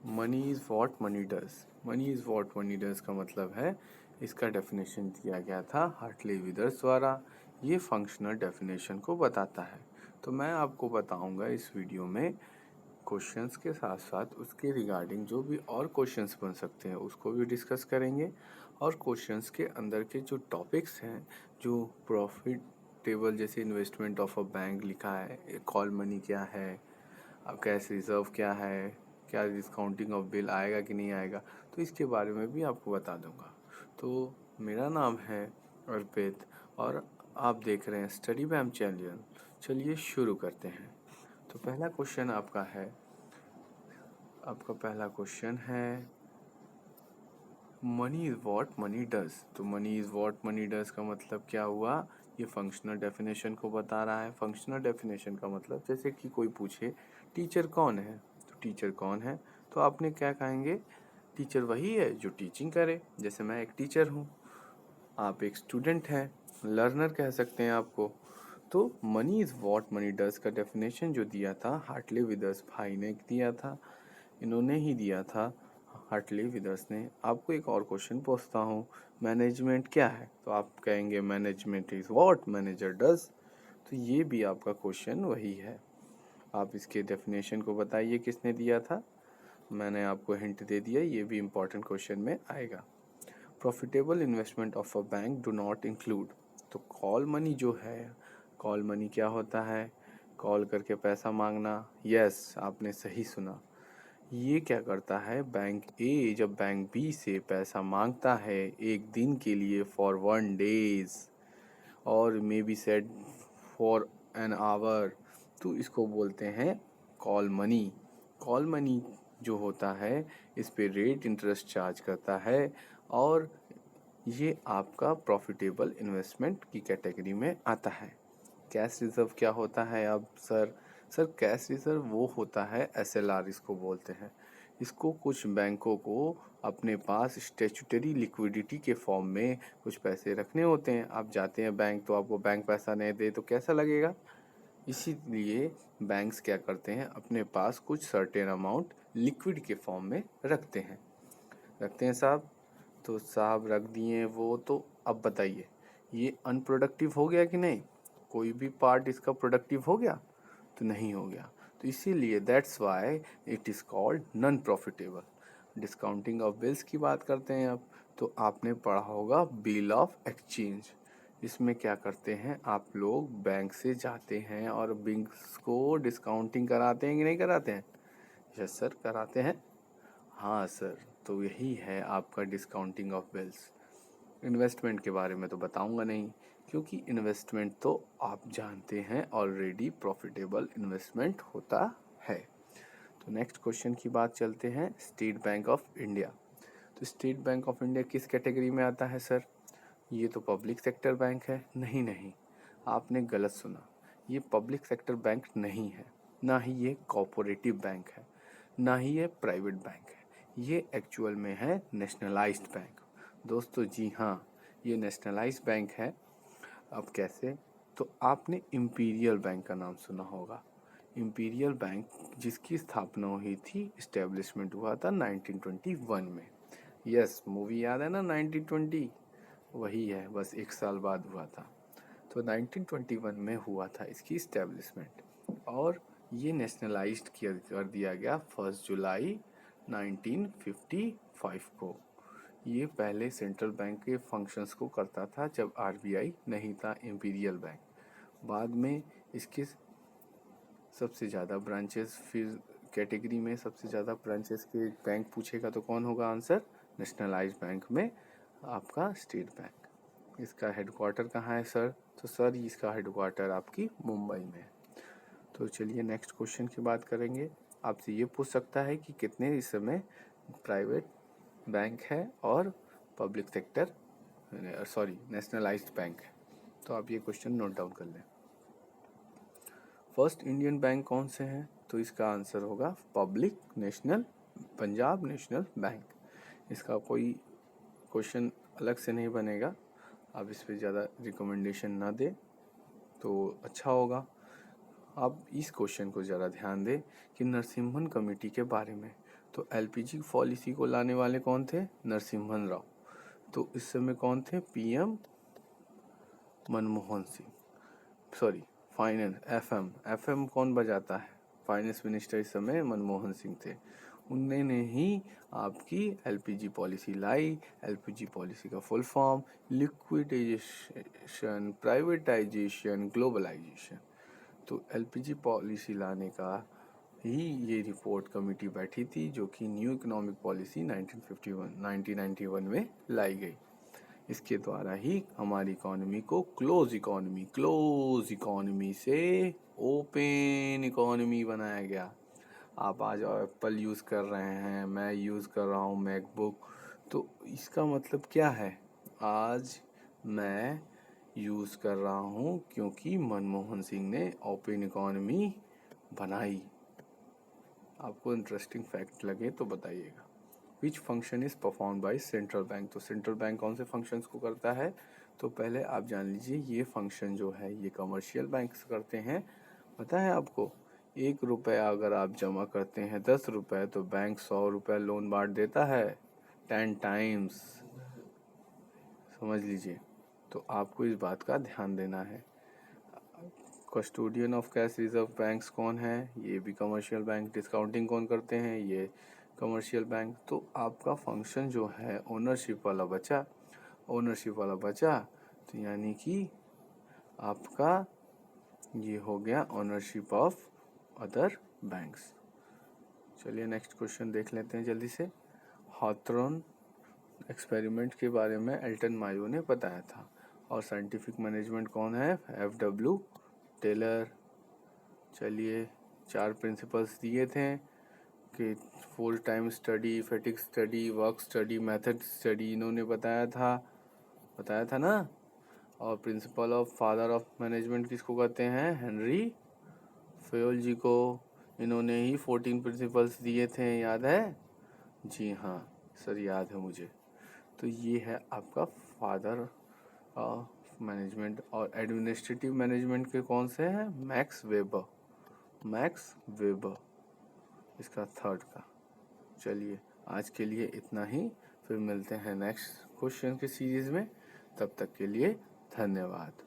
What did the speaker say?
Money is what money does. Money is what money does का मतलब है, इसका डेफिनेशन दिया गया था हार्टली विदर्स द्वारा। ये फंक्शनल डेफिनेशन को बताता है। तो मैं आपको बताऊंगा इस वीडियो में क्वेश्चंस के साथ साथ उसके रिगार्डिंग जो भी और क्वेश्चंस बन सकते हैं उसको भी डिस्कस करेंगे। और क्वेश्चंस के अंदर के जो टॉपिक्स हैं, जो प्रॉफिट टेबल जैसे इन्वेस्टमेंट ऑफ अ बैंक लिखा है, कॉल मनी क्या है, अब कैश रिजर्व क्या है, क्या डिस्काउंटिंग ऑफ बिल आएगा कि नहीं आएगा, तो इसके बारे में भी आपको बता दूंगा। तो मेरा नाम है अर्पित और आप देख रहे हैं स्टडी बैम चैनल। चलिए शुरू करते हैं। तो पहला क्वेश्चन आपका पहला क्वेश्चन है money is what money does. तो money is what money does का मतलब क्या हुआ, ये फंक्शनल डेफिनेशन को बता रहा है। फंक्शनल डेफिनेशन का मतलब जैसे कि कोई पूछे टीचर कौन है, तो टीचर कौन है तो आपने क्या कहेंगे, टीचर वही है जो टीचिंग करे। जैसे मैं एक टीचर हूँ, आप एक स्टूडेंट हैं, लर्नर कह सकते हैं आपको। तो money is what money does का डेफिनेशन जो दिया था हार्टली विदर्स भाई ने दिया था, इन्होंने ही दिया था, हार्टली विदर्स ने। आपको एक और क्वेश्चन पूछता हूँ, मैनेजमेंट क्या है, तो आप कहेंगे management is what manager does. तो ये भी आपका क्वेश्चन वही है। आप इसके डेफिनेशन को बताइए किसने दिया था, मैंने आपको हिंट दे दिया, ये भी इम्पोर्टेंट क्वेश्चन में आएगा। Profitable investment of a bank do not include. तो कॉल मनी जो है, कॉल मनी क्या होता है, कॉल करके पैसा मांगना। यस, आपने सही सुना। ये क्या करता है, बैंक ए जब बैंक बी से पैसा मांगता है एक दिन के लिए फॉर 1 डेज और may be said for an hour, तो इसको बोलते हैं कॉल मनी। कॉल मनी जो होता है इस पे रेट इंटरेस्ट चार्ज करता है और ये आपका प्रॉफिटेबल इन्वेस्टमेंट की कैटेगरी में आता है। कैश रिजर्व क्या होता है अब सर कैश रिजर्व वो होता है, एसएलआर इसको बोलते हैं। इसको कुछ बैंकों को अपने पास स्टैट्यूटरी लिक्विडिटी के फॉर्म में कुछ पैसे रखने होते हैं। आप जाते हैं बैंक तो आपको बैंक पैसा नहीं दे तो कैसा लगेगा, इसीलिए बैंक्स क्या करते हैं, अपने पास कुछ सर्टेन अमाउंट लिक्विड के फॉर्म में रखते हैं साहब। तो साहब रख दिए वो, तो अब बताइए ये अनप्रोडक्टिव हो गया कि नहीं, कोई भी पार्ट इसका प्रोडक्टिव हो गया, तो नहीं हो गया। तो इसीलिए that's why it is called non profitable. Discounting of bills की बात करते हैं अब, तो आपने पढ़ा होगा बिल ऑफ एक्सचेंज। इसमें क्या करते हैं, आप लोग बैंक से जाते हैं और बिल्स को डिस्काउंटिंग कराते हैं कि नहीं कराते हैं। यस सर, कराते हैं। हाँ सर, तो यही है आपका डिस्काउंटिंग ऑफ बिल्स। इन्वेस्टमेंट के बारे में तो बताऊंगा नहीं, क्योंकि इन्वेस्टमेंट तो आप जानते हैं ऑलरेडी प्रॉफिटेबल इन्वेस्टमेंट होता है। तो नेक्स्ट क्वेश्चन की बात चलते हैं, स्टेट बैंक ऑफ इंडिया। तो स्टेट बैंक ऑफ इंडिया किस कैटेगरी में आता है सर, ये तो पब्लिक सेक्टर बैंक है। नहीं, आपने गलत सुना, ये पब्लिक सेक्टर बैंक नहीं है, ना ही ये कॉपोरेटिव बैंक है, ना ही ये प्राइवेट बैंक है। ये एक्चुअल में है नेशनलाइज्ड बैंक। दोस्तों जी हाँ, ये नेशनलाइज्ड बैंक है। अब कैसे, तो आपने इम्पीरियल बैंक का नाम सुना होगा। इम्पीरियल बैंक जिसकी स्थापना हुई थी, इस्टेब्लिशमेंट हुआ था 1921 में। यस, मूवी याद है ना 1920, वही है, बस 1 साल बाद हुआ था। तो 1921 में हुआ था इसकी इस्टेब्लिशमेंट और ये नेशनलाइज्ड कर दिया गया 1 जुलाई 1955 को। ये पहले सेंट्रल बैंक के फंक्शंस को करता था जब आरबीआई नहीं था, इम्पीरियल बैंक। बाद में इसके सबसे ज़्यादा ब्रांचेस, फिर कैटेगरी में सबसे ज़्यादा ब्रांचेस के बैंक पूछेगा तो कौन होगा आंसर, नेशनलाइज्ड बैंक में आपका स्टेट बैंक। इसका हेडक्वार्टर कहाँ है सर, तो सर इसका हेडक्वार्टर आपकी मुंबई में है। तो चलिए नेक्स्ट क्वेश्चन की बात करेंगे। आपसे ये पूछ सकता है कि कितने इस समय प्राइवेट बैंक है और पब्लिक सेक्टर नेशनलाइज्ड बैंक है। तो आप ये क्वेश्चन नोट डाउन कर लें। फर्स्ट इंडियन बैंक कौन से हैं, तो इसका आंसर होगा पंजाब नेशनल बैंक। इसका कोई क्वेश्चन अलग से नहीं बनेगा, आप इस पर ज़्यादा रिकमेंडेशन ना दें तो अच्छा होगा। आप इस क्वेश्चन को ज़रा ध्यान दें कि नरसिम्हन कमेटी के बारे में। तो एलपीजी पॉलिसी को लाने वाले कौन थे? नरसिम्हन राव। तो इस समय कौन थे? PM Manmohan Singh. Sorry, finance, FM कौन बजाता है? फाइनेंस मिनिस्टर इस समय मनमोहन सिंह थे। उन्होंने ही आपकी एलपीजी पॉलिसी लाई। एलपीजी पॉलिसी का full form liquidation, privatization, globalization. तो एलपीजी पॉलिसी लाने का ही ये रिपोर्ट कमेटी बैठी थी, जो कि न्यू इकोनॉमिक पॉलिसी 1991 में लाई गई। इसके द्वारा ही हमारी इकोनॉमी को क्लोज इकोनॉमी से ओपन इकोनॉमी बनाया गया। आप आज एप्पल यूज़ कर रहे हैं, मैं यूज़ कर रहा हूँ मैकबुक, तो इसका मतलब क्या है? आज मैं यूज़ कर रहा हूँ क्योंकि मनमोहन सिंह ने ओपन इकोनॉमी बनाई। आपको इंटरेस्टिंग फैक्ट लगे तो बताइएगा। Which function is perform by central bank? तो सेंट्रल बैंक कौन से फंक्शंस को करता है? तो पहले आप जान लीजिए, ये फंक्शन जो है ये कमर्शियल बैंक्स करते हैं। पता है आपको, 1 रुपया अगर आप जमा करते हैं 10 रुपये, तो बैंक 100 रुपये लोन बांट देता है 10 टाइम्स। समझ लीजिए, तो आपको इस बात का ध्यान देना है। Custodian of cash reserve banks कौन है? ये भी कमर्शियल बैंक। डिस्काउंटिंग कौन करते हैं? ये कमर्शियल बैंक। तो आपका फंक्शन जो है ओनरशिप वाला बचा। तो यानी कि आपका ये हो गया ओनरशिप ऑफ अदर बैंक्स। चलिए नेक्स्ट क्वेश्चन देख लेते हैं जल्दी से। हॉथरन एक्सपेरिमेंट के बारे में एल्टन मायो ने बताया था। और साइंटिफिक मैनेजमेंट कौन है? एफ.डब्ल्यू. टेलर। चलिए, 4 प्रिंसिपल्स दिए थे कि full time study, fatigue study, work study, method study, इन्होंने बताया था ना। और principle of father of management किसको कहते हैं? हेनरी फेयोल जी को। इन्होंने ही 14 प्रिंसिपल्स दिए थे, याद है? जी हाँ सर, याद है मुझे। तो ये है आपका फादर ऑफ मैनेजमेंट। और एडमिनिस्ट्रेटिव मैनेजमेंट के कौन से हैं? मैक्स वेबर, इसका थर्ड का। चलिए, आज के लिए इतना ही, फिर मिलते हैं नेक्स्ट क्वेश्चन की सीरीज में। तब तक के लिए धन्यवाद।